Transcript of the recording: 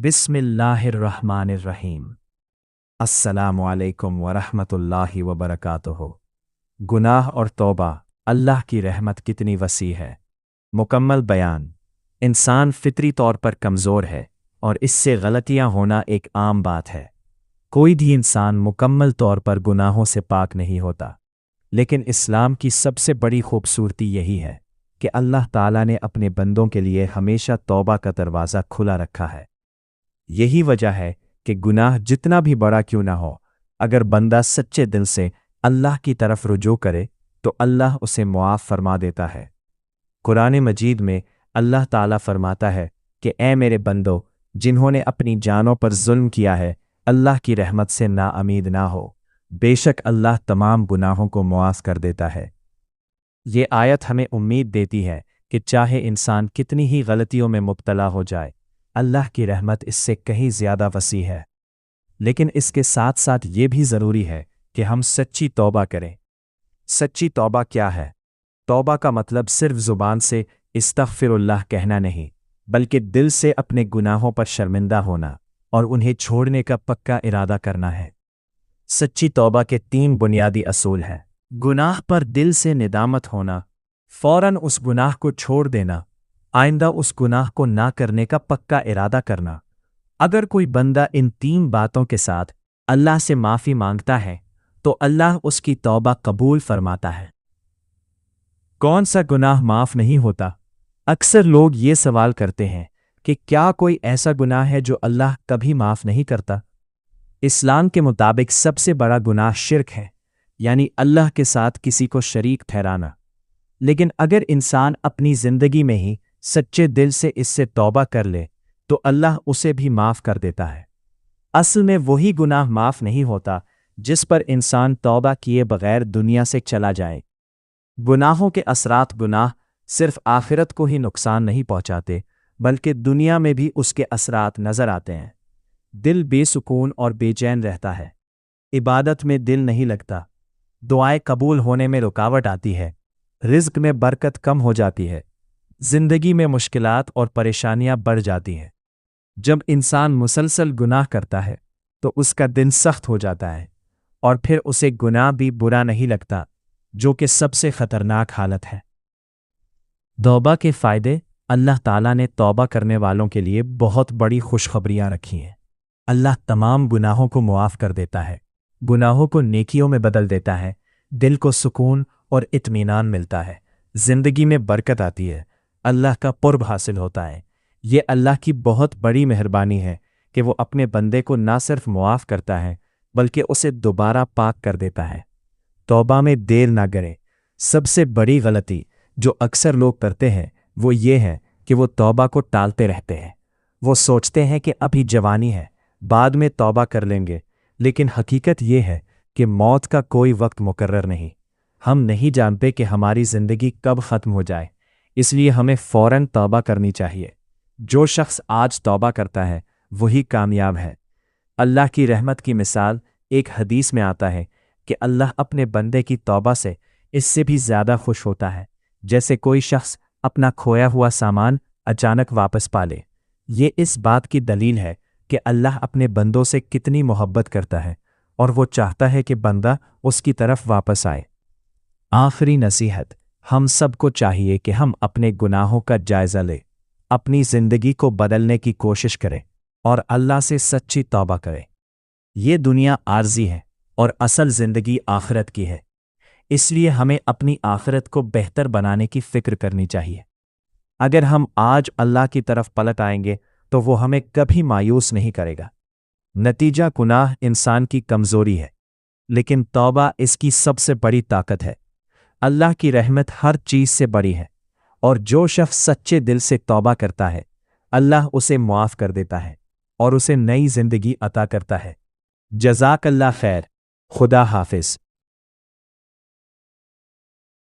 बिस्मिल्लाहिर्रहमानिर्रहीम। अस्सलामु अलैकुम वरहमतुल्लाहि वबरकातुहू। गुनाह और तौबा, अल्लाह की रहमत कितनी वसी है। मुकम्मल बयान। इंसान फितरी तौर पर कमज़ोर है और इससे गलतियां होना एक आम बात है। कोई भी इंसान मुकम्मल तौर पर गुनाहों से पाक नहीं होता, लेकिन इस्लाम की सबसे बड़ी खूबसूरती यही है कि अल्लाह ताला ने अपने बंदों के लिए हमेशा तौबा का दरवाज़ा खुला रखा है। यही वजह है कि गुनाह जितना भी बड़ा क्यों ना हो, अगर बंदा सच्चे दिल से अल्लाह की तरफ रुजू करे तो अल्लाह उसे मुआफ़ फरमा देता है। कुरान मजीद में अल्लाह ताला फरमाता है कि ऐ मेरे बंदो, जिन्होंने अपनी जानों पर जुल्म किया है, अल्लाह की रहमत से नाउमीद ना हो, बेशक अल्लाह तमाम गुनाहों को मुआफ़ कर देता है। ये आयत हमें उम्मीद देती है कि चाहे इंसान कितनी ही गलतियों में मुब्तला हो जाए, अल्लाह की रहमत इससे कहीं ज़्यादा वसी है। लेकिन इसके साथ साथ ये भी ज़रूरी है कि हम सच्ची तौबा करें। सच्ची तौबा क्या है? तौबा का मतलब सिर्फ ज़ुबान से इस्तग़फिरुल्लाह कहना नहीं, बल्कि दिल से अपने गुनाहों पर शर्मिंदा होना और उन्हें छोड़ने का पक्का इरादा करना है। सच्ची तौबा के 3 बुनियादी असूल हैं। गुनाह पर दिल से निदामत होना, फ़ौरन उस गुनाह को छोड़ देना, आइंदा उस गुनाह को ना करने का पक्का इरादा करना। अगर कोई बंदा इन 3 बातों के साथ अल्लाह से माफ़ी मांगता है तो अल्लाह उसकी तौबा कबूल फरमाता है। कौन सा गुनाह माफ़ नहीं होता? अक्सर लोग ये सवाल करते हैं कि क्या कोई ऐसा गुनाह है जो अल्लाह कभी माफ़ नहीं करता? इस्लाम के मुताबिक सबसे बड़ा गुनाह शिर्क है, यानी अल्लाह के साथ किसी को शरीक ठहराना। लेकिन अगर इंसान अपनी ज़िंदगी में ही सच्चे दिल से इससे तौबा कर ले तो अल्लाह उसे भी माफ़ कर देता है। असल में वही गुनाह माफ़ नहीं होता जिस पर इंसान तौबा किए बगैर दुनिया से चला जाए। गुनाहों के असरात गुनाह सिर्फ आखिरत को ही नुकसान नहीं पहुंचाते, बल्कि दुनिया में भी उसके असरात नज़र आते हैं। दिल बेसुकून और बेचैन रहता है, इबादत में दिल नहीं लगता, दुआएं कबूल होने में रुकावट आती है, रिज़्क में बरकत कम हो जाती है, ज़िंदगी में मुश्किलात और परेशानियां बढ़ जाती हैं। जब इंसान मुसलसल गुनाह करता है तो उसका दिन सख्त हो जाता है और फिर उसे गुनाह भी बुरा नहीं लगता, जो कि सबसे ख़तरनाक हालत है। तौबा के फ़ायदे। अल्लाह ताला ने तौबा करने वालों के लिए बहुत बड़ी खुशखबरियां रखी हैं। अल्लाह तमाम गुनाहों को मुआफ़ कर देता है, गुनाहों को नेकियों में बदल देता है, दिल को सुकून और इत्मीनान मिलता है, ज़िंदगी में बरकत आती है, अल्लाह का कुर्ब हासिल होता है। ये अल्लाह की बहुत बड़ी मेहरबानी है कि वो अपने बंदे को ना सिर्फ मुआफ़ करता है बल्कि उसे दोबारा पाक कर देता है। तौबा में देर ना करें। सबसे बड़ी गलती जो अक्सर लोग करते हैं वो ये है कि वो तौबा को टालते रहते हैं। वो सोचते हैं कि अभी जवानी है, बाद में तौबा कर लेंगे, लेकिन हकीकत ये है कि मौत का कोई वक्त मुकर्रर नहीं। हम नहीं जानते कि हमारी ज़िंदगी कब ख़त्म हो जाए, इसलिए हमें फ़ौरन तौबा करनी चाहिए। जो शख्स आज तौबा करता है वही कामयाब है। अल्लाह की रहमत की मिसाल एक हदीस में आता है कि अल्लाह अपने बंदे की तौबा से इससे भी ज़्यादा खुश होता है, जैसे कोई शख्स अपना खोया हुआ सामान अचानक वापस पा ले। ये इस बात की दलील है कि अल्लाह अपने बंदों से कितनी मोहब्बत करता है और वो चाहता है कि बंदा उसकी तरफ वापस आए। आखिरी नसीहत। हम सबको चाहिए कि हम अपने गुनाहों का जायज़ा लें, अपनी ज़िंदगी को बदलने की कोशिश करें और अल्लाह से सच्ची तौबा करें। ये दुनिया आर्जी है और असल ज़िंदगी आखिरत की है, इसलिए हमें अपनी आखिरत को बेहतर बनाने की फ़िक्र करनी चाहिए। अगर हम आज अल्लाह की तरफ पलट आएंगे तो वो हमें कभी मायूस नहीं करेगा। नतीजा गुनाह इंसान की कमज़ोरी है, लेकिन तौबा इसकी सबसे बड़ी ताकत है। अल्लाह की रहमत हर चीज़ से बड़ी है और जो शख्स सच्चे दिल से तौबा करता है, अल्लाह उसे मुआफ़ कर देता है और उसे नई ज़िंदगी अता करता है। जज़ाकल्लाह खैर। खुदा हाफिज़।